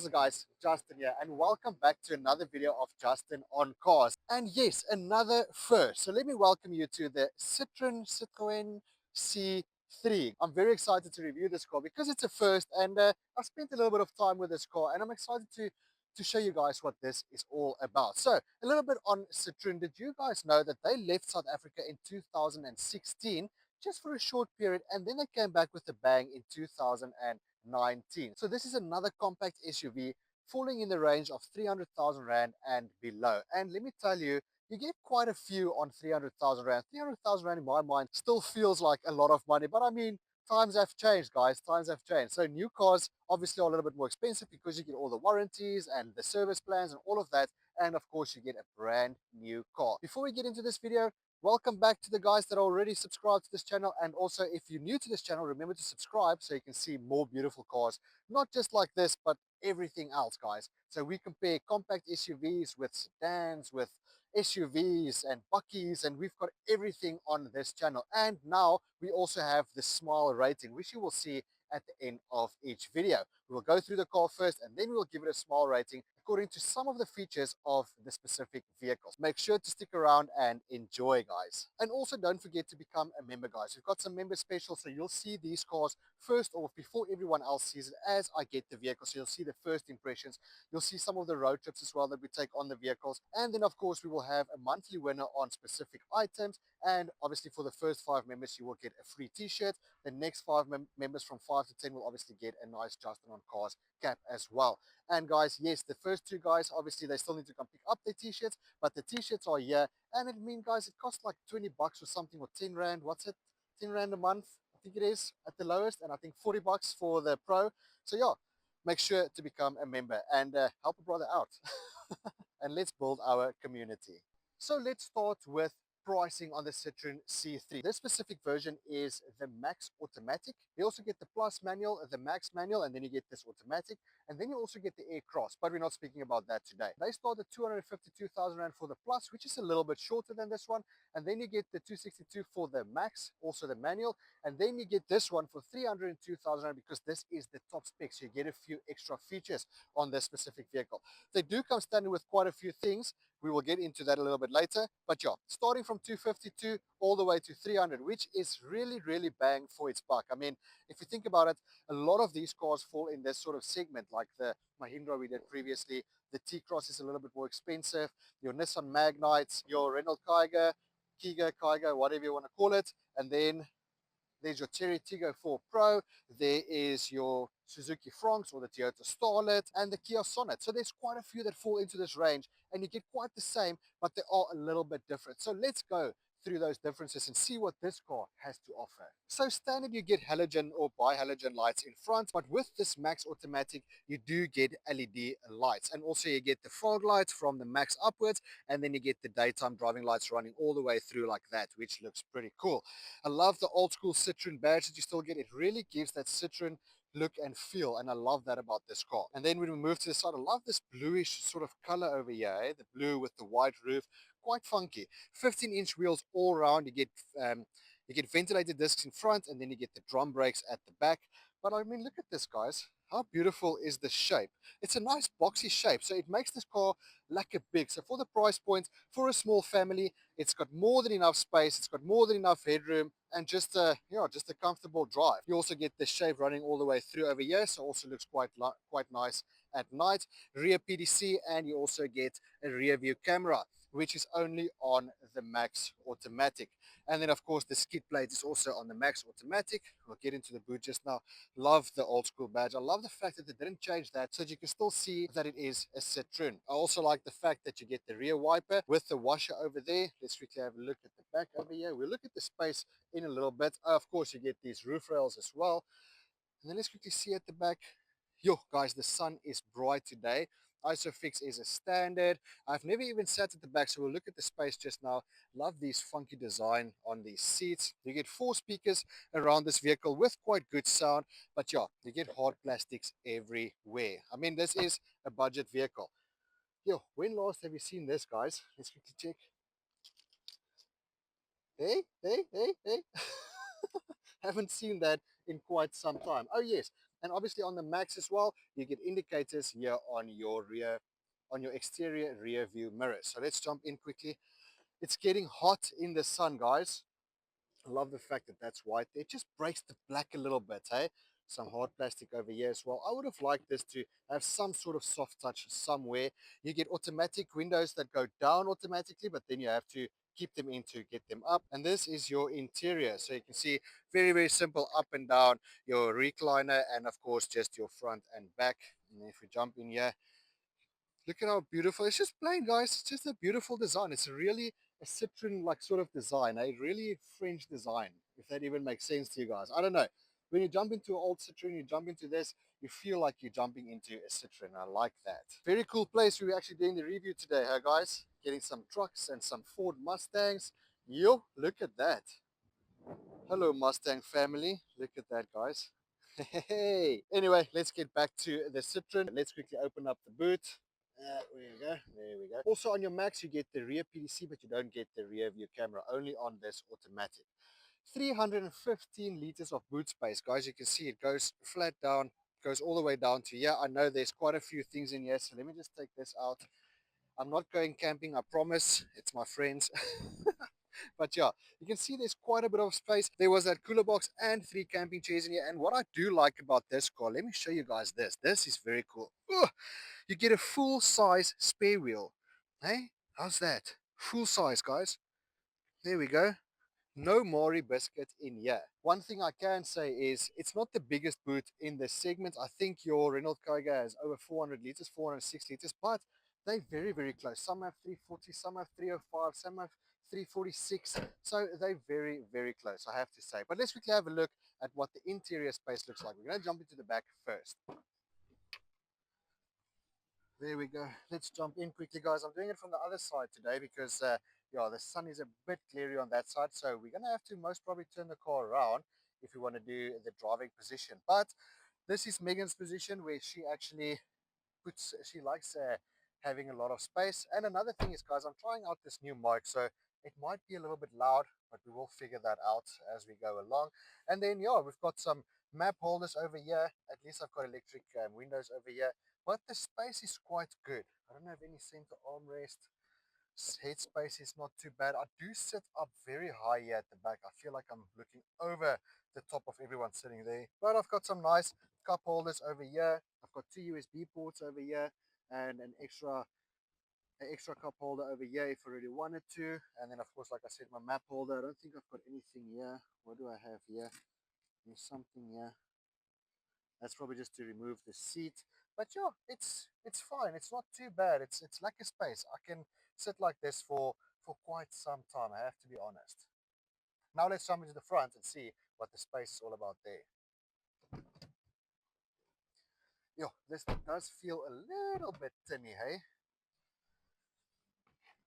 How's it guys? Justin here and welcome back to another video of Justin on Cars. And yes, another first. So let me welcome you to the Citroen C3. I'm very excited to review this car because it's a first and I spent a little bit of time with this car and I'm excited to show you guys what this is all about. So a little bit on Citroen. Did you guys know that they left South Africa in 2016 just for a short period and then they came back with a bang in 2019. So this is another compact SUV falling in the range of 300,000 Rand and below. And let me tell you, you get quite a few on 300,000 Rand. 300,000 Rand in my mind still feels like a lot of money, but I mean, times have changed, guys. Times have changed. So new cars obviously are a little bit more expensive because you get all the warranties and the service plans and all of that. And of course, you get a brand new car. Before we get into this video, welcome back to the guys that are already subscribed to this channel. And also, if you're new to this channel, remember to subscribe so you can see more beautiful cars. Not just like this, but everything else, guys. So we compare compact SUVs with sedans, with SUVs and buckies, and we've got everything on this channel. And now we also have the smile rating, which you will see at the end of each video. We will go through the car first and then we'll give it a smile rating according to some of the features of the specific vehicles. Make sure to stick around and enjoy, guys. And also don't forget to become a member, guys. We've got some member specials, so you'll see these cars first off before everyone else sees it as I get the vehicle. So you'll see the first impressions. You'll see some of the road trips as well that we take on the vehicles. And then of course we will have a monthly winner on specific items. And obviously for the first 5 members, you will get a free t-shirt. The next 5 members from 5 to 10 will obviously get a nice Justin on Cars cap as well. And guys, yes, the first 2 guys, obviously they still need to come pick up their t-shirts, but the t-shirts are here. And I mean, guys, it costs like 20 bucks or something, or 10 Rand. What's it? 10 Rand a month, I think it is at the lowest. And I think 40 bucks for the pro. So yeah, make sure to become a member and help a brother out. And let's build our community. So let's start with pricing on the Citroen C3. This specific version is the Max Automatic. You also get the Plus manual, the Max manual, and then you get this automatic, and then you also get the Air Cross, but we're not speaking about that today. They start at 252,000 Rand for the Plus, which is a little bit shorter than this one, and then you get the 262 for the Max, also the manual, and then you get this one for 302,000 Rand because this is the top spec, so you get a few extra features on this specific vehicle. They do come standard with quite a few things. We will get into that a little bit later. But yeah, starting from 252 all the way to 300, which is really, really bang for its buck. I mean, if you think about it, a lot of these cars fall in this sort of segment, like the Mahindra we did previously. The T-Cross is a little bit more expensive. Your Nissan Magnites, your Renault Kiga, whatever you want to call it. And then there's your Cherry Tiggo 4 Pro. There is your Suzuki Fronx or the Toyota Starlet and the Kia Sonet. So there's quite a few that fall into this range and you get quite the same, but they are a little bit different. So let's go through those differences and see what this car has to offer. So standard, you get halogen or bi-halogen lights in front, but with this Max Automatic, you do get LED lights. And also you get the fog lights from the Max upwards, and then you get the daytime driving lights running all the way through like that, which looks pretty cool. I love the old school Citroen badge that you still get. It really gives that Citroen look and feel, and I love that about this car. And then when we move to the side, I love this bluish sort of color over here, eh? The blue with the white roof, quite funky. 15-inch wheels all around. You get ventilated discs in front, and then you get the drum brakes at the back. But I mean, look at this, guys. How beautiful is the shape? It's a nice boxy shape, so it makes this car like a big. So for the price point, for a small family, it's got more than enough space, it's got more than enough headroom, and just a comfortable drive. You also get the shape running all the way through over here, so also looks quite nice at night. Rear PDC, and you also get a rear view camera, which is only on the Max Automatic. And then of course the skid plate is also on the Max Automatic. We'll get into the boot just now. Love the old school badge. I love the fact that they didn't change that, so you can still see that it is a Citroen. I also like the fact that you get the rear wiper with the washer over there. Let's quickly have a look at the back over here. We'll look at the space in a little bit. Of course you get these roof rails as well. And then let's quickly see at the back. Yo, guys, the sun is bright today. Isofix is a standard. I've never even sat at the back, so we'll look at the space just now. Love these funky design on these seats. You get 4 speakers around this vehicle with quite good sound, but yeah, you get hard plastics everywhere. I mean, this is a budget vehicle. Yo, when last have you seen this, guys? Let's quickly check. Hey. Haven't seen that in quite some time. Oh yes, And obviously on the Max as well, you get indicators here on your exterior rear view mirrors. So let's jump in quickly. It's getting hot in the sun, guys. I love the fact that that's white. It just breaks the black a little bit, hey? Some hard plastic over here as well. I would have liked this to have some sort of soft touch somewhere. You get automatic windows that go down automatically, but then you have to keep them in to get them up. And this is your interior. So you can see very, very simple up and down, your recliner, and of course just your front and back. And if we jump in here, look at how beautiful. It's just plain, guys. It's just a beautiful design. It's really a Citroen like sort of design, a really French design, if that even makes sense to you guys. I don't know. When you jump into an old Citroen, you jump into this, you feel like you're jumping into a Citroen. I like that. Very cool place. We were actually doing the review today, huh, guys? Getting some trucks and some Ford Mustangs. Yo, look at that. Hello, Mustang family. Look at that, guys. Hey. Anyway, let's get back to the Citroen. Let's quickly open up the boot. There we go. There we go. Also on your Max, you get the rear PDC, but you don't get the rear view camera, only on this automatic. 315 liters of boot space, guys. You can see it goes flat down, goes all the way down to here. I know there's quite a few things in here, so let me just take this out. I'm not going camping, I promise. It's my friends. But yeah, you can see there's quite a bit of space. There was that cooler box and 3 camping chairs in here. And what I do like about this car, let me show you guys this. This is very cool. Ugh, you get a full size spare wheel. Hey, how's that? Full size, guys. There we go. No Maury biscuit in here. One thing I can say is it's not the biggest boot in this segment. I think your Renault Kaiga has over 400 liters, 406 liters, but they're very, very close. Some have 340, some have 305, some have 346. So they're very, very close, I have to say. But let's quickly have a look at what the interior space looks like. We're going to jump into the back first. There we go. Let's jump in quickly, guys. I'm doing it from the other side today because, yeah, the sun is a bit glary on that side. So we're going to have to most probably turn the car around if we want to do the driving position. But this is Megan's position where she actually she likes having a lot of space. And another thing is, guys, I'm trying out this new mic. So it might be a little bit loud, but we will figure that out as we go along. And then, yeah, we've got some map holders over here. At least I've got electric windows over here. But the space is quite good. I don't have any center armrest. Head space is not too bad. I do sit up very high here at the back. I feel like I'm looking over the top of everyone sitting there. But I've got some nice cup holders over here. I've got 2 USB ports over here and an extra cup holder over here if I really wanted to. And then of course, like I said, my map holder. I don't think I've got anything here. What do I have here? There's something here. That's probably just to remove the seat. But yeah, it's fine. It's not too bad. It's like a space. I can sit like this for quite some time, I have to be honest. Now let's jump into the front and see what the space is all about there. Yeah, this does feel a little bit tinny, hey?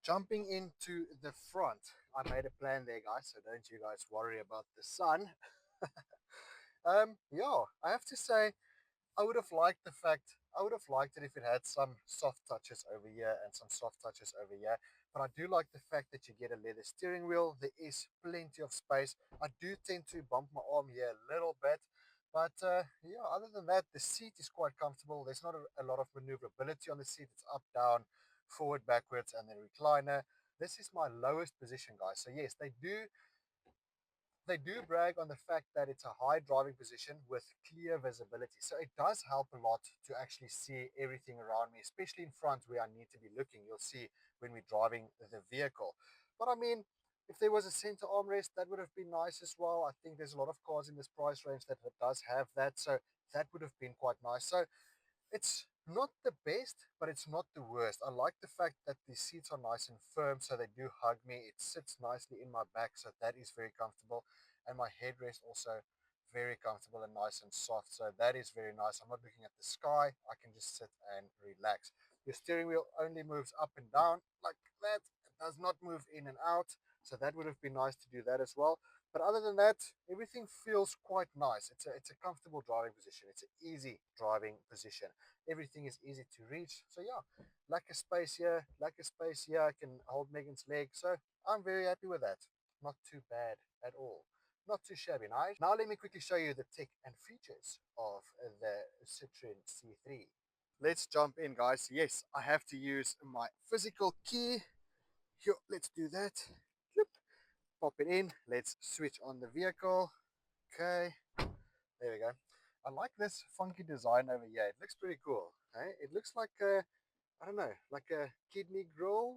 Jumping into the front. I made a plan there, guys, so don't you guys worry about the sun. Yeah, I have to say I would have liked it if it had some soft touches over here and some soft touches over here. But I do like the fact that you get a leather steering wheel. There is plenty of space. I do tend to bump my arm here a little bit. But yeah, other than that, the seat is quite comfortable. There's not a lot of maneuverability on the seat. It's up, down, forward, backwards, and then recliner. This is my lowest position, guys. So yes, they do brag on the fact that it's a high driving position with clear visibility. So it does help a lot to actually see everything around me, especially in front where I need to be looking. You'll see when we're driving the vehicle. But I mean, if there was a center armrest, that would have been nice as well. I think there's a lot of cars in this price range that does have that. So that would have been quite nice. So it's not the best, but it's not the worst. I like the fact that the seats are nice and firm, so they do hug me. It sits nicely in my back, so that is very comfortable. And my headrest also very comfortable and nice and soft, so that is very nice. I'm not looking at the sky. I can just sit and relax. Your steering wheel only moves up and down like that. It does not move in and out, so that would have been nice to do that as well. But other than that, everything feels quite nice. It's a comfortable driving position. It's an easy driving position. Everything is easy to reach. So yeah, lack of space here, lack of space here. I can hold Megan's leg. So I'm very happy with that. Not too bad at all. Not too shabby nice. Now let me quickly show you the tech and features of the Citroen C3. Let's jump in, guys. Yes, I have to use my physical key. Here, let's do that. Clip. Pop it in. Let's switch on the vehicle. Okay, there we go. I like this funky design over here. It looks pretty cool. Okay? It looks like a, I don't know, like a kidney grill.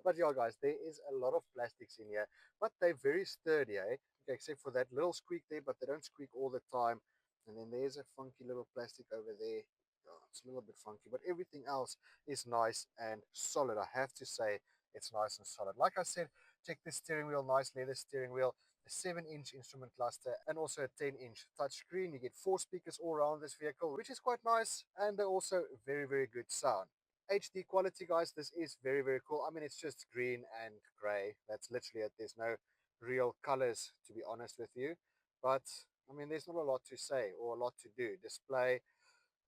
But yeah, guys, there is a lot of plastics in here, but they're very sturdy, eh? Okay, except for that little squeak there, but they don't squeak all the time. And then there's a funky little plastic over there. Oh, it's a little bit funky, but everything else is nice and solid. I have to say it's nice and solid. Like I said, check the steering wheel, nice leather steering wheel, a 7-inch instrument cluster, and also a 10-inch touchscreen. You get 4 speakers all around this vehicle, which is quite nice, and they're also very, very good sound. HD quality, guys, this is very, very cool. I mean, it's just green and gray. That's literally it. There's no real colors, to be honest with you. But I mean, there's not a lot to say or a lot to do. Display,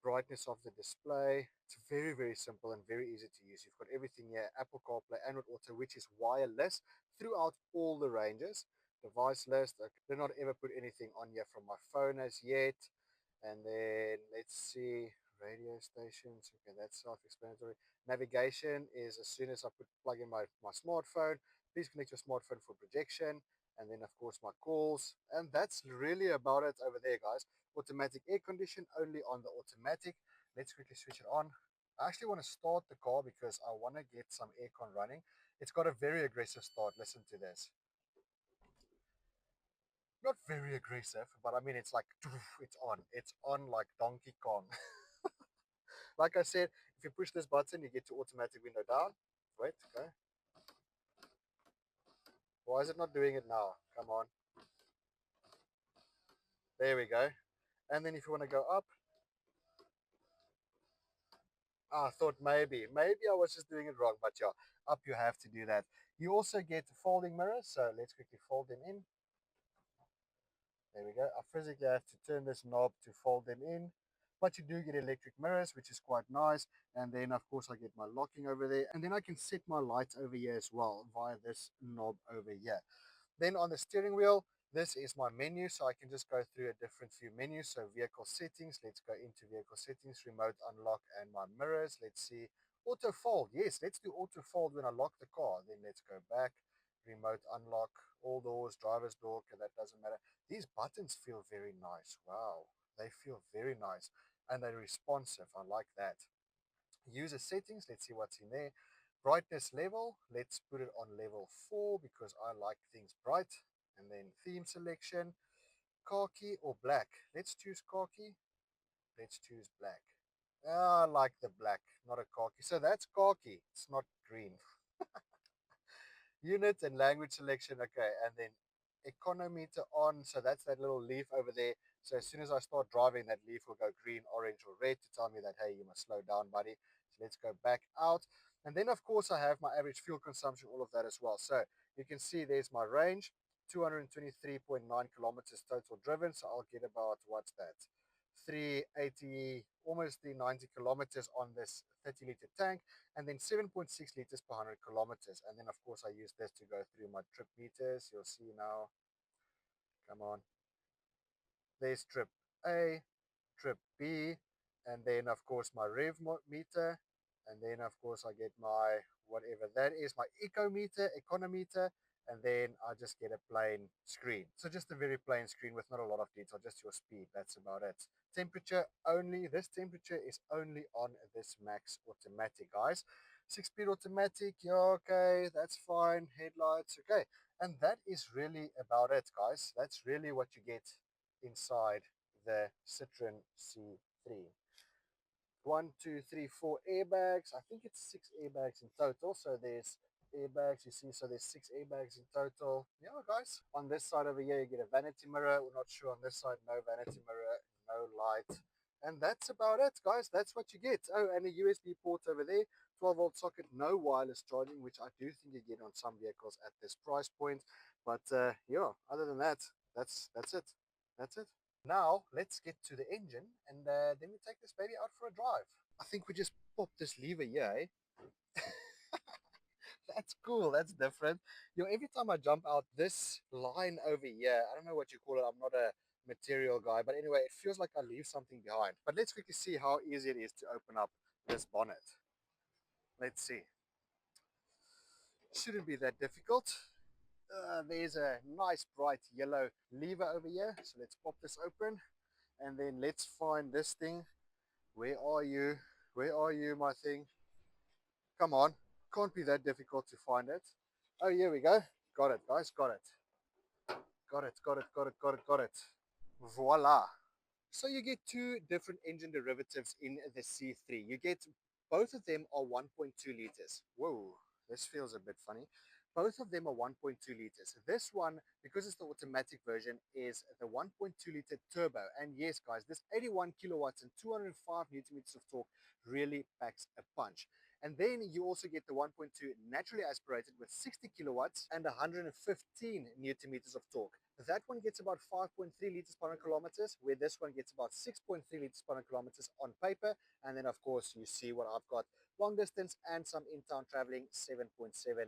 brightness of the display. It's very, very simple and very easy to use. You've got everything here: Apple CarPlay, Android Auto, which is wireless throughout all the ranges. Device list. I did not ever put anything on here from my phone as yet. And then let's see, radio stations. Okay, that's self-explanatory. Navigation is as soon as I plug in my smartphone. Please connect your smartphone for projection. And then of course my calls. And that's really about it over there, guys. Automatic air condition, only on the automatic. Let's quickly switch it on. I actually want to start the car because I want to get some aircon running. It's got a very aggressive start. Listen to this. Not very aggressive, but I mean, it's like, it's on like Donkey Kong. Like I said, if you push this button, you get to automatic window down. Wait, okay. Why is it not doing it now? Come on. There we go. And then if you want to go up, I thought maybe I was just doing it wrong, but yeah, up you have to do that. You also get folding mirrors, so let's quickly fold them in. There we go. I physically have to turn this knob to fold them in. But you do get electric mirrors, which is quite nice. And then, of course, I get my locking over there. And then I can set my lights over here as well via this knob over here. Then on the steering wheel, this is my menu, so I can just go through a different few menus. So vehicle settings, let's go into vehicle settings, remote unlock, and my mirrors. Let's see, auto fold. Yes, let's do auto fold when I lock the car. Then let's go back, remote unlock, all doors, driver's door. Okay, that doesn't matter. These buttons feel very nice. Wow, they feel very nice, and they're responsive. I like that. User settings, let's see what's in there. Brightness level, let's put it on level 4 because I like things bright. And then theme selection, khaki or black. Let's choose khaki. Let's choose black. I like the black, not a khaki. So that's khaki. It's not green. Unit and language selection. Okay, and then econometer on. So that's that little leaf over there. So as soon as I start driving, that leaf will go green, orange, or red to tell me that, hey, you must slow down, buddy. So let's go back out. And then, of course, I have my average fuel consumption, all of that as well. So you can see there's my range, 223.9 kilometers total driven. So I'll get about, what's that? 380, almost 390 kilometers on this 30-liter tank, and then 7.6 liters per 100 kilometers. And then, of course, I use this to go through my trip meters. You'll see now. Come on. There's trip A, trip B, and then, of course, my rev meter. And then, of course, I get my whatever that is, my eco meter, econometer, and then I just get a plain screen. So just a very plain screen with not a lot of detail, just your speed. That's about it. Temperature only. This temperature is only on this max automatic, guys. 6-speed automatic. Yeah, okay, that's fine. Headlights, okay. And that is really about it, guys. That's really what you get inside the Citroen C3. One, two, three, 4 airbags. I think it's 6 airbags in total. So there's airbags, you see, so there's 6 airbags in total. Yeah, guys. On this side over here, you get a vanity mirror. We're not sure on this side, no vanity mirror, no light. And that's about it, guys. That's what you get. Oh, and a USB port over there, 12-volt socket, no wireless charging, which I do think you get on some vehicles at this price point. But yeah, other than that, that's it. That's it. Now, let's get to the engine, and then we take this baby out for a drive. I think we just pop this lever here, eh? That's cool. That's different. Every time I jump out this line over here, I don't know what you call it. I'm not a material guy, but anyway, it feels like I leave something behind. But let's quickly see how easy it is to open up this bonnet. Let's see. Shouldn't be that difficult. There's a nice bright yellow lever over here. So let's pop this open and then let's find this thing. Where are you? Where are you, my thing? Come on. Can't be that difficult to find it. Oh, here we go. Got it, guys. Got it. Got it. Got it. Got it. Got it. Got it. Voila. So you get two different engine derivatives in the C3. You get both of them are 1.2 liters. Whoa, this feels a bit funny. Both of them are 1.2 liters. This one, because it's the automatic version, is the 1.2 liter turbo. And yes, guys, this 81 kilowatts and 205 newton meters of torque really packs a punch. And then you also get the 1.2 naturally aspirated with 60 kilowatts and 115 newton meters of torque. That one gets about 5.3 liters per 100 kilometers, where this one gets about 6.3 liters per 100 kilometers on paper. And then, of course, you see what I've got long distance and some in-town traveling, 7.7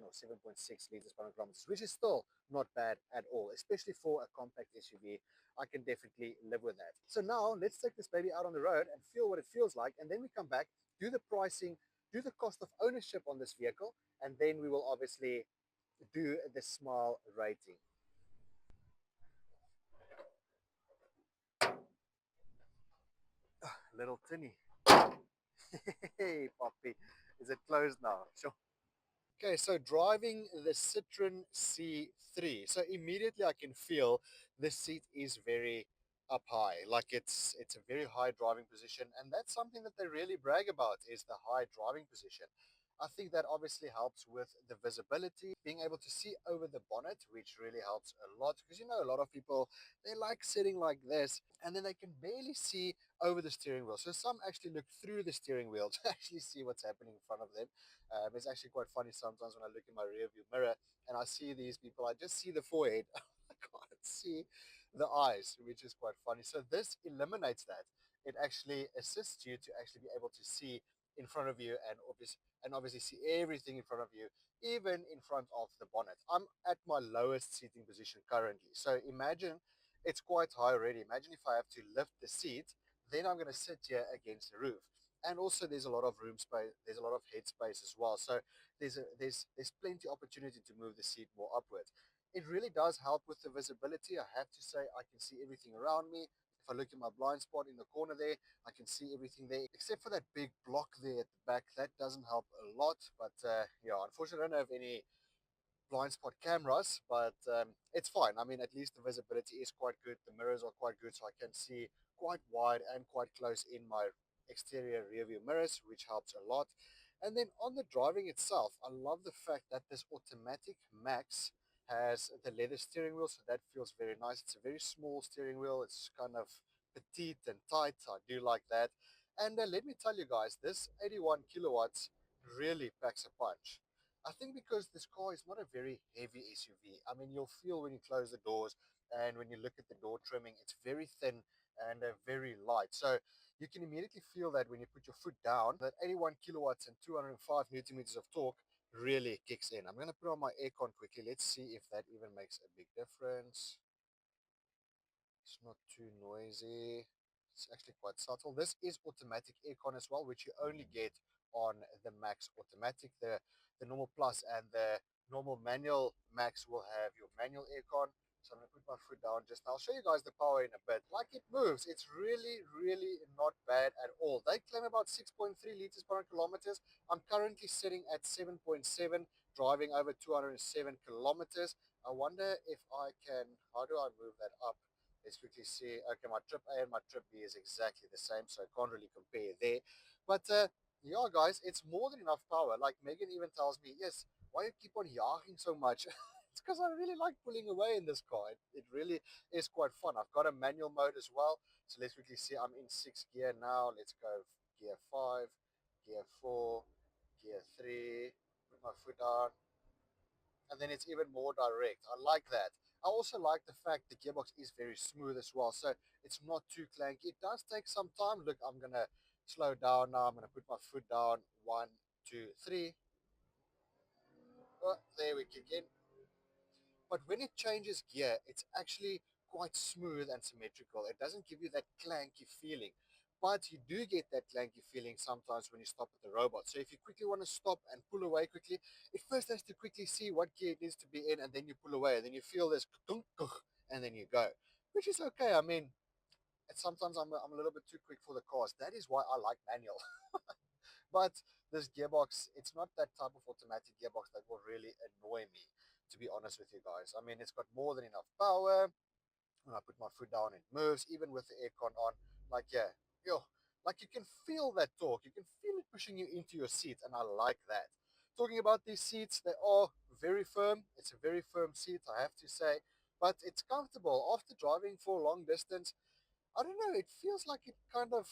or 7.6 liters per 100 kilometers, which is still not bad at all, especially for a compact SUV. I can definitely live with that. So now let's take this baby out on the road and feel what it feels like. And then we come back, do the pricing, do the cost of ownership on this vehicle, and then we will obviously do the smile rating. Little tinny. Hey, puppy. Is it closed now? Sure. Okay, so driving the Citroen C3. So immediately I can feel the seat is very up high. Like it's a very high driving position, and that's something that they really brag about is the high driving position. I think that obviously helps with the visibility, being able to see over the bonnet, which really helps a lot because a lot of people they like sitting like this and then they can barely see over the steering wheel. So some actually look through the steering wheel to actually see what's happening in front of them. It's actually quite funny sometimes when I look in my rear view mirror and I see these people, I just see the forehead. I can't see the eyes, which is quite funny. So this eliminates that. It actually assists you to actually be able to see in front of you and obviously see everything in front of you, even in front of the bonnet. I'm at my lowest seating position currently. So imagine it's quite high already. Imagine if I have to lift the seat, then I'm going to sit here against the roof. And also there's a lot of room space, there's a lot of head space as well. So there's plenty opportunity to move the seat more upwards. It really does help with the visibility. I have to say I can see everything around me. If I look at my blind spot in the corner there, I can see everything there, except for that big block there at the back. That doesn't help a lot. But yeah, unfortunately, I don't have any blind spot cameras, but it's fine. I mean, at least the visibility is quite good. The mirrors are quite good, so I can see quite wide and quite close in my exterior rear view mirrors, which helps a lot. And then on the driving itself, I love the fact that this automatic Max has the leather steering wheel, so that feels very nice. It's a very small steering wheel. It's kind of petite and tight. I do like that. And let me tell you guys, this 81 kilowatts really packs a punch. I think because this car is not a very heavy SUV. I mean, you'll feel when you close the doors and when you look at the door trimming, it's very thin and very light. So you can immediately feel that when you put your foot down, that 81 kilowatts and 205 newton meters of torque really kicks in. I'm going to put on my aircon quickly. Let's see if that even makes a big difference. It's not too noisy. It's actually quite subtle. This is automatic aircon as well, which you only get on the Max Automatic. The normal Plus and the normal manual Max will have your manual aircon. So I'm going to put my foot down just now. I'll show you guys the power in a bit. Like it moves. It's really, really not bad at all. They claim about 6.3 liters per kilometers. I'm currently sitting at 7.7, driving over 207 kilometers. I wonder if I can, how do I move that up? Let's quickly see. Okay, my trip A and my trip B is exactly the same, so I can't really compare there. But yeah, guys, it's more than enough power. Like Megan even tells me, yes, why you keep on yachting so much? It's because I really like pulling away in this car. It really is quite fun. I've got a manual mode as well. So let's quickly see. I'm in 6th gear now. Let's go gear 5, gear 4, gear 3. Put my foot down and then it's even more direct. I like that. I also like the fact the gearbox is very smooth as well, so it's not too clanky. It does take some time. Look, I'm gonna slow down now. I'm gonna put my foot down. 1, 2, 3. There we kick in. But when it changes gear, it's actually quite smooth and symmetrical. It doesn't give you that clanky feeling. But you do get that clanky feeling sometimes when you stop at the robot. So if you quickly want to stop and pull away quickly, it first has to quickly see what gear it needs to be in, and then you pull away, and then you feel this and then you go, which is okay. I mean, sometimes I'm a little bit too quick for the cars. That is why I like manual. But this gearbox, it's not that type of automatic gearbox that will really annoy me, to be honest with you guys. I mean, it's got more than enough power. When I put my foot down, it moves, even with the aircon on. Like, yeah, yo, like you can feel that torque. You can feel it pushing you into your seat, and I like that. Talking about these seats, they are very firm. It's a very firm seat, I have to say, but it's comfortable. After driving for a long distance, I don't know, it feels like it kind of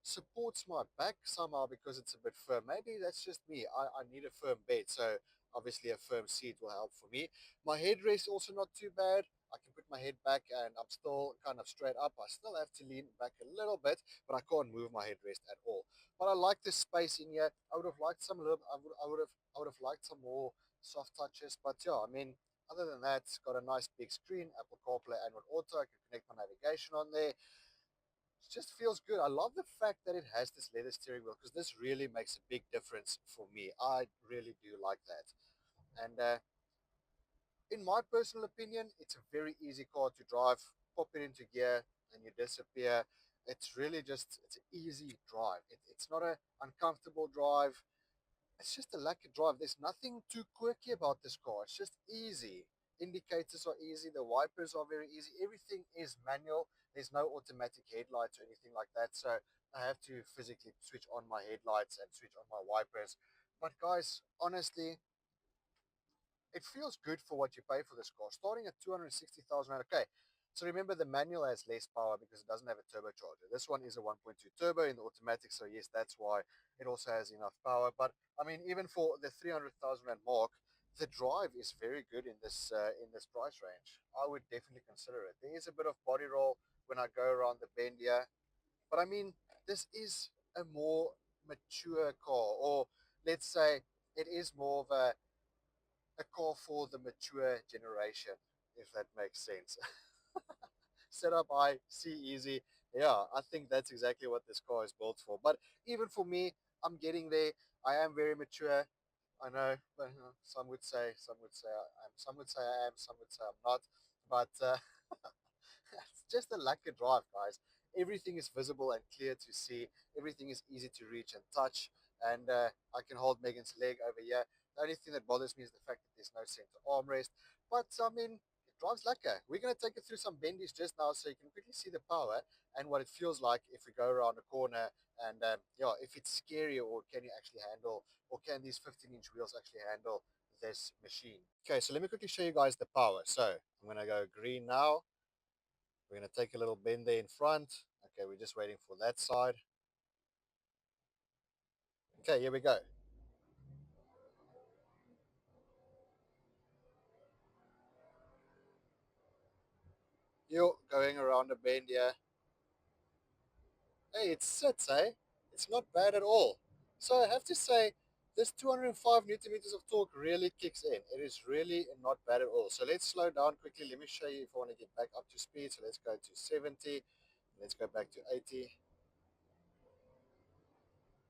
supports my back somehow because it's a bit firm. Maybe that's just me. I need a firm bed, so obviously a firm seat will help for me. My headrest also not too bad. I can put my head back and I'm still kind of straight up. I still have to lean back a little bit, but I can't move my headrest at all. But I like the space in here. I would have liked some little. I would have liked some more soft touches. But yeah, I mean, other than that, it's got a nice big screen, Apple CarPlay, Android Auto. I can connect my navigation on there. It just feels good. I love the fact that it has this leather steering wheel because this really makes a big difference for me. I really do like that. And in my personal opinion, it's a very easy car to drive. Pop it into gear and you disappear. It's really just, it's an easy drive. It's not an uncomfortable drive. It's just a lucky drive. There's nothing too quirky about this car. It's just easy. Indicators are easy. The wipers are very easy. Everything is manual. There's no automatic headlights or anything like that. So I have to physically switch on my headlights and switch on my wipers. But guys, honestly, it feels good for what you pay for this car. Starting at 260,000 Rand. Okay, so remember the manual has less power because it doesn't have a turbocharger. This one is a 1.2 turbo in the automatic, so yes, that's why it also has enough power. But I mean, even for the 300,000 Rand mark, the drive is very good in this price range. I would definitely consider it. There is a bit of body roll when I go around the bend here, but I mean, this is a more mature car, or let's say it is more of a car for the mature generation, if that makes sense. Set up high, see easy. Yeah, I think that's exactly what this car is built for. But even for me, I'm getting there. I am very mature. I know, but some would say I am, some would say I am, some would say I'm not. But it's just a lucky drive, guys. Everything is visible and clear to see. Everything is easy to reach and touch. And I can hold Megan's leg over here. The only thing that bothers me is the fact that there's no center armrest. But I mean, it drives lekker. We're going to take it through some bendies just now so you can quickly see the power and what it feels like if we go around a corner. And yeah, if it's scary, or can you actually handle, or can these 15-inch wheels actually handle this machine? Okay, so let me quickly show you guys the power. So I'm going to go green now. We're going to take a little bend there in front. Okay, we're just waiting for that side. Okay, here we go. You're going around a bend here. Hey, it sits, eh? It's not bad at all. So I have to say, this 205 Newton meters of torque really kicks in. It is really not bad at all. So let's slow down quickly. Let me show you if I want to get back up to speed. So let's go to 70. Let's go back to 80.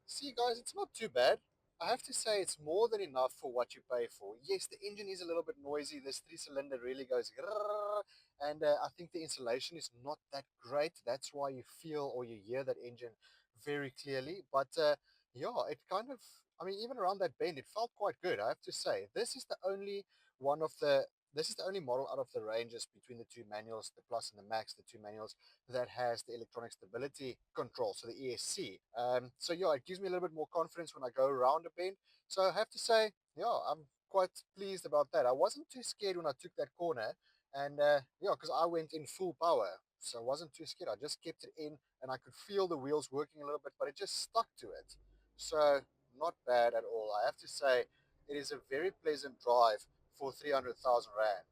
See, guys, it's not too bad. I have to say it's more than enough for what you pay for. Yes, the engine is a little bit noisy. This three-cylinder really goes grrrr, and I think the insulation is not that great. That's why you feel or you hear that engine very clearly. But yeah, it kind of, I mean, even around that bend, it felt quite good. I have to say, one of the, this is the only model out of the ranges between the two manuals, the Plus and the Max, the two manuals that has the electronic stability control, so the ESC. So yeah, it gives me a little bit more confidence when I go around a bend. So I have to say, yeah, I'm quite pleased about that. I wasn't too scared when I took that corner, and yeah, because I went in full power, so I wasn't too scared. I just kept it in, and I could feel the wheels working a little bit, but it just stuck to it. So not bad at all. I have to say, it is a very pleasant drive for 300,000 Rand,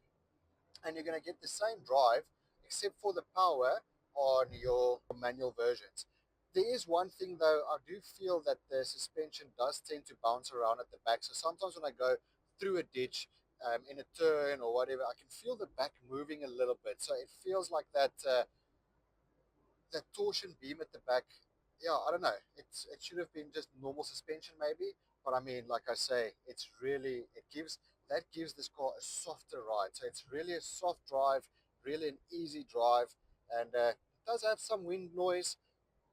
and you're going to get the same drive except for the power on your manual versions. There is one thing though, I do feel that the suspension does tend to bounce around at the back. So sometimes when I go through a ditch, in a turn or whatever, I can feel the back moving a little bit. So it feels like that torsion beam at the back. Yeah, I don't know. It should have been just normal suspension maybe, but I mean, like I say, it's really that gives this car a softer ride. So it's really a soft drive, really an easy drive, and it does have some wind noise,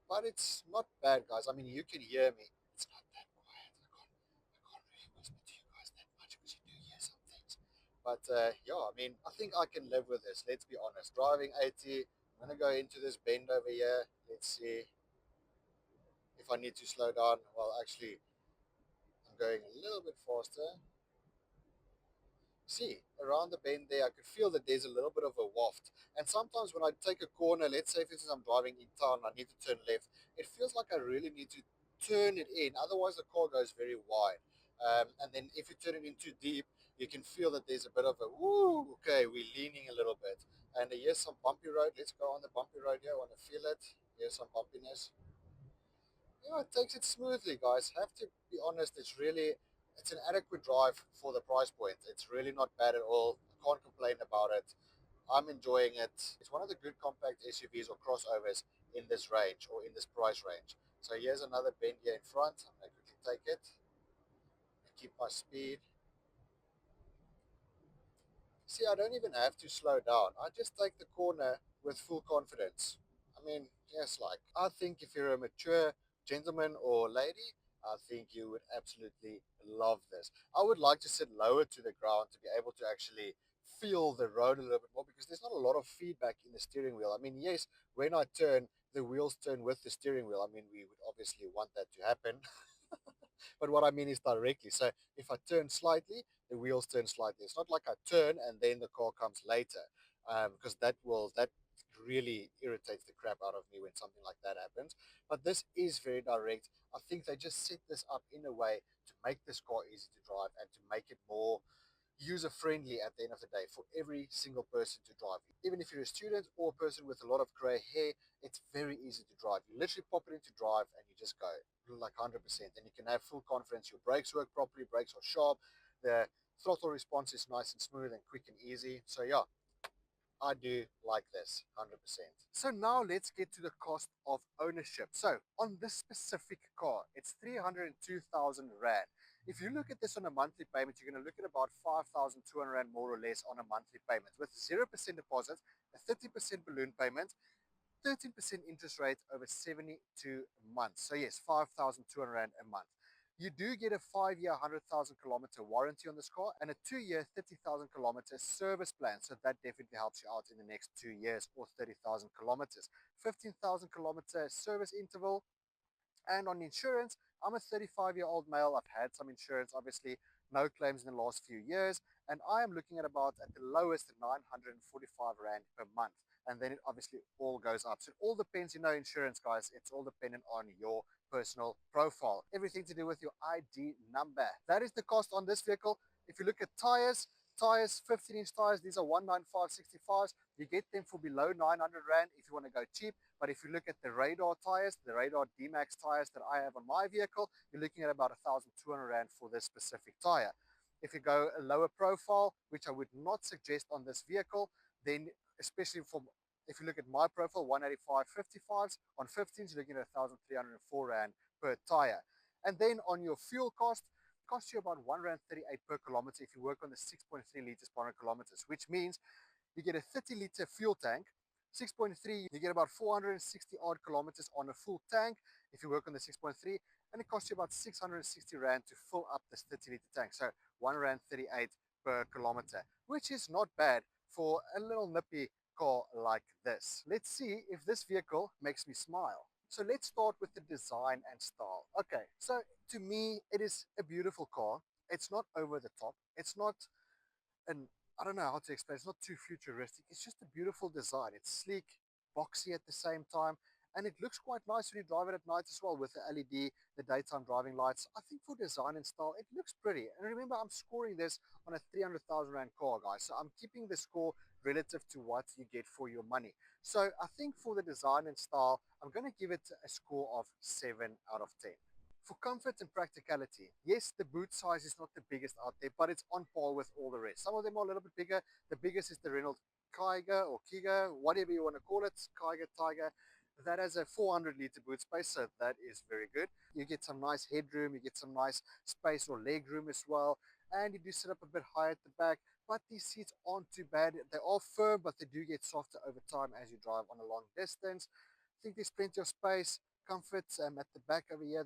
but it's not bad, guys. I mean, you can hear me. It's not that quiet. I can't really whisper to you guys that much because you do hear some things. But yeah, I mean, I think I can live with this. Let's be honest. Driving 80, I'm going to go into this bend over here. Let's see if I need to slow down. Well, actually, I'm going a little bit faster. See, around the bend there, I could feel that there's a little bit of a waft. And sometimes when I take a corner, let's say for instance I'm driving in town, I need to turn left, it feels like I really need to turn it in. Otherwise, the car goes very wide. And then if you turn it in too deep, you can feel that there's a bit of a, woo, okay, we're leaning a little bit. And here's some bumpy road. Let's go on the bumpy road here. I want to feel it. Here's some bumpiness. Yeah, it takes it smoothly, guys. Have to be honest, it's an adequate drive for the price point. It's really not bad at all. I can't complain about it. I'm enjoying it. It's one of the good compact SUVs or crossovers in this range or in this price range. So here's another bend here in front. I'm going to quickly take it. Keep my speed. See, I don't even have to slow down. I just take the corner with full confidence. I mean, yes, like, I think if you're a mature gentleman or lady, I think you would absolutely love this. I would like to sit lower to the ground to be able to actually feel the road a little bit more because there's not a lot of feedback in the steering wheel. I mean, yes, when I turn, the wheels turn with the steering wheel. I mean, we would obviously want that to happen. But what I mean is directly. So if I turn slightly, the wheels turn slightly. It's not like I turn and then the car comes later, because that really irritates the crap out of me when something like that happens. But this is very direct. I think they just set this up in a way to make this car easy to drive and to make it more user friendly at the end of the day for every single person to drive. Even if you're a student or a person with a lot of gray hair, it's very easy to drive. You literally pop it into drive and you just go like 100%, and you can have full confidence. Your brakes work properly, brakes are sharp, the throttle response is nice and smooth and quick and easy. So yeah, I do like this 100%. So now let's get to the cost of ownership. So on this specific car, it's 302,000 Rand. If you look at this on a monthly payment, you're going to look at about 5,200 Rand more or less on a monthly payment with 0% deposit, a 30% balloon payment, 13% interest rate over 72 months. So yes, 5,200 Rand a month. You do get a 5-year, 100,000 kilometer warranty on this car and a 2-year, 30,000 kilometer service plan. So that definitely helps you out in the next 2 years or 30,000 kilometers. 15,000 kilometer service interval. And on insurance, I'm a 35-year-old male. I've had some insurance, obviously, no claims in the last few years. And I am looking at about, at the lowest, 945 Rand per month. And then it obviously all goes up. So it all depends, insurance, guys, it's all dependent on your personal profile. Everything to do with your ID number. That is the cost on this vehicle. If you look at tires, 15-inch tires, these are 195/65s. You get them for below 900 Rand if you want to go cheap. But if you look at the Radar tires, the Radar D-Max tires that I have on my vehicle, you're looking at about 1,200 Rand for this specific tire. If you go a lower profile, which I would not suggest on this vehicle, then especially if you look at my profile, 185/55s, on 15s, you're looking at 1,304 Rand per tire. And then on your fuel cost, it costs you about 1 Rand 38 per kilometer if you work on the 6.3 liters per 100 kilometers, which means you get a 30-liter fuel tank. 6.3, you get about 460 odd kilometers on a full tank if you work on the 6.3, and it costs you about 660 Rand to fill up this 30-liter tank. So 1 Rand 38 per kilometer, which is not bad for a little nippy car like this. Let's see if this vehicle makes me smile. So let's start with the design and style. Okay, so to me, it is a beautiful car. It's not over the top. It's not and I don't know how to explain. It's not too futuristic. It's just a beautiful design. It's sleek, boxy at the same time, and it looks quite nice when you drive it at night as well with the LED, the daytime driving lights. I think for design and style, it looks pretty. And remember, I'm scoring this on a 300,000 Rand car, guys. So I'm keeping the score relative to what you get for your money. So I think for the design and style, I'm going to give it a score of 7 out of 10. For comfort and practicality, yes, the boot size is not the biggest out there, but it's on par with all the rest. Some of them are a little bit bigger. The biggest is the Renault Kiger or Kiga, whatever you want to call it, Kiger, Tiger. That has a 400-liter boot space, so that is very good. You get some nice headroom, you get some nice space or leg room as well, and you do sit up a bit higher at the back, but these seats aren't too bad. They are firm, but they do get softer over time as you drive on a long distance. I think there's plenty of space, comfort at the back over here.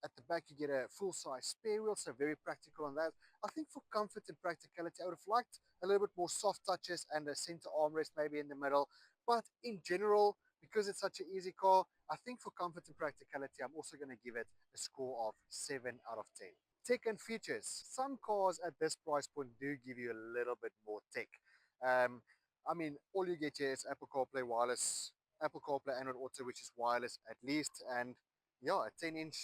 At the back, you get a full-size spare wheel, so very practical on that. I think for comfort and practicality, I would have liked a little bit more soft touches and a center armrest maybe in the middle. But in general, because it's such an easy car, I think for comfort and practicality, I'm also going to give it a score of 7 out of 10. Tech and features. Some cars at this price point do give you a little bit more tech. I mean, all you get here is Apple CarPlay wireless, Apple CarPlay Android Auto, which is wireless at least, and yeah, a 10-inch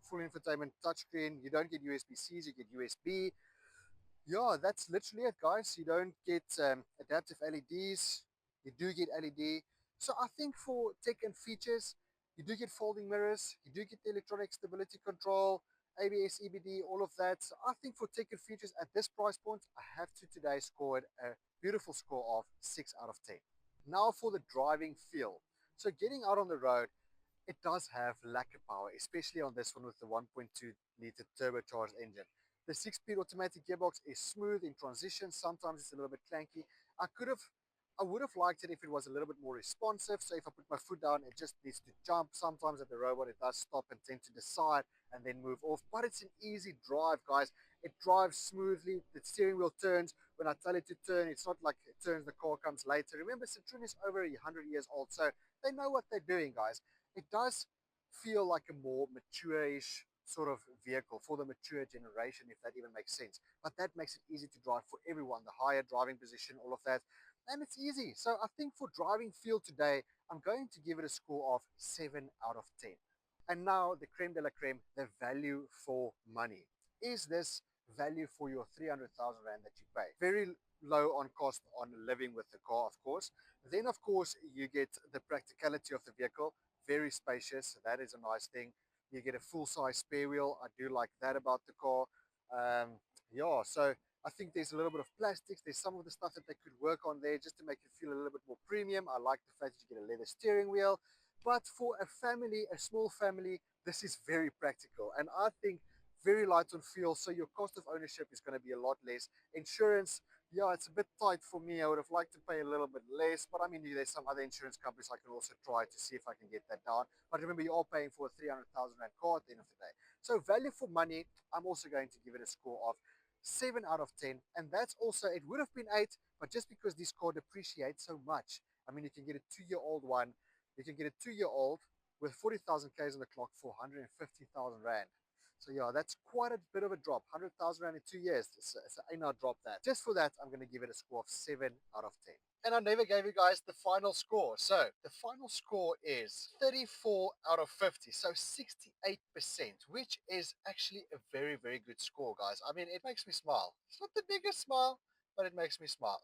full infotainment touchscreen. You don't get USB-Cs, you get USB. Yeah, that's literally it, guys. You don't get adaptive LEDs. You do get LED. So I think for tech and features, you do get folding mirrors. You do get the electronic stability control, ABS, EBD, all of that. So I think for tech and features at this price point, I have to today score it a beautiful score of 6 out of 10. Now for the driving feel. So getting out on the road, it does have lacquer power, especially on this one with the 1.2-liter turbocharged engine. The 6-speed automatic gearbox is smooth in transition. Sometimes it's a little bit clanky. I would have liked it if it was a little bit more responsive. So if I put my foot down, it just needs to jump. Sometimes at the robot, it does stop and tend to decide and then move off. But it's an easy drive, guys. It drives smoothly. The steering wheel turns when I tell it to turn. It's not like it turns, the car comes later. Remember, Citroen is over 100 years old, so they know what they're doing, guys. It does feel like a more mature-ish sort of vehicle for the mature generation, if that even makes sense. But that makes it easy to drive for everyone, the higher driving position, all of that. And it's easy. So I think for driving feel today, I'm going to give it a score of 7 out of 10. And now the creme de la creme, the value for money. Is this value for your 300,000 Rand that you pay? Very low on cost on living with the car, of course. Then, of course, you get the practicality of the vehicle, very spacious. That is a nice thing. You get a full-size spare wheel. I do like that about the car. Yeah, so I think there's a little bit of plastics. There's some of the stuff that they could work on there just to make it feel a little bit more premium. I like the fact that you get a leather steering wheel. But for a family, a small family, this is very practical. And I think very light on fuel, so your cost of ownership is going to be a lot less. Insurance, yeah, it's a bit tight for me. I would have liked to pay a little bit less, but I mean, there's some other insurance companies I can also try to see if I can get that down. But remember, you're all paying for a 300,000 Rand car at the end of the day. So value for money, I'm also going to give it a score of 7 out of 10. And that's also, it would have been 8, but just because this car depreciates so much, I mean, you can get a 2-year-old one. You can get a 2-year-old with 40,000 Ks on the clock for 150,000 Rand. So yeah, that's quite a bit of a drop. 100,000 Rand in 2 years. So I ain't not drop that. Just for that, I'm going to give it a score of 7 out of 10. And I never gave you guys the final score. So the final score is 34 out of 50. So 68%, which is actually a very, very good score, guys. I mean, it makes me smile. It's not the biggest smile, but it makes me smile.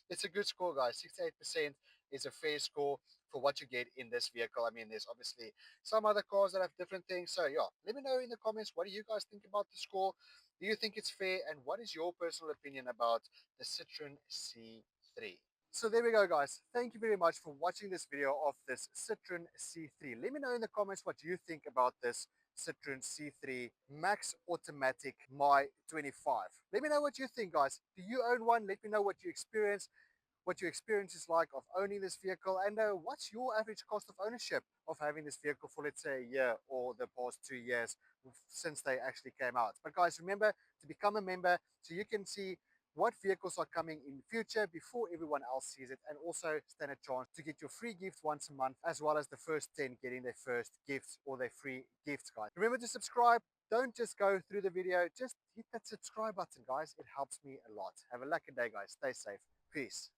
It's a good score, guys. 68% is a fair score for what you get in this vehicle. I mean, there's obviously some other cars that have different things. So yeah, let me know in the comments, what do you guys think about the score? Do you think it's fair? And what is your personal opinion about the Citroen C3? So there we go, guys. Thank you very much for watching this video of this Citroen C3. Let me know in the comments what you think about this Citroen C3 Max Automatic My 25. Let me know what you think, guys. Do you own one? Let me know what you experience, what your experience is like of owning this vehicle, and what's your average cost of ownership of having this vehicle for, let's say, a year or the past 2 years since they actually came out. But guys, remember to become a member so you can see what vehicles are coming in the future before everyone else sees it, and also stand a chance to get your free gift once a month, as well as the first 10 getting their first gifts or their free gifts, guys. Remember to subscribe. Don't just go through the video, just hit that subscribe button, guys. It helps me a lot. Have a lucky day, guys. Stay safe. Peace.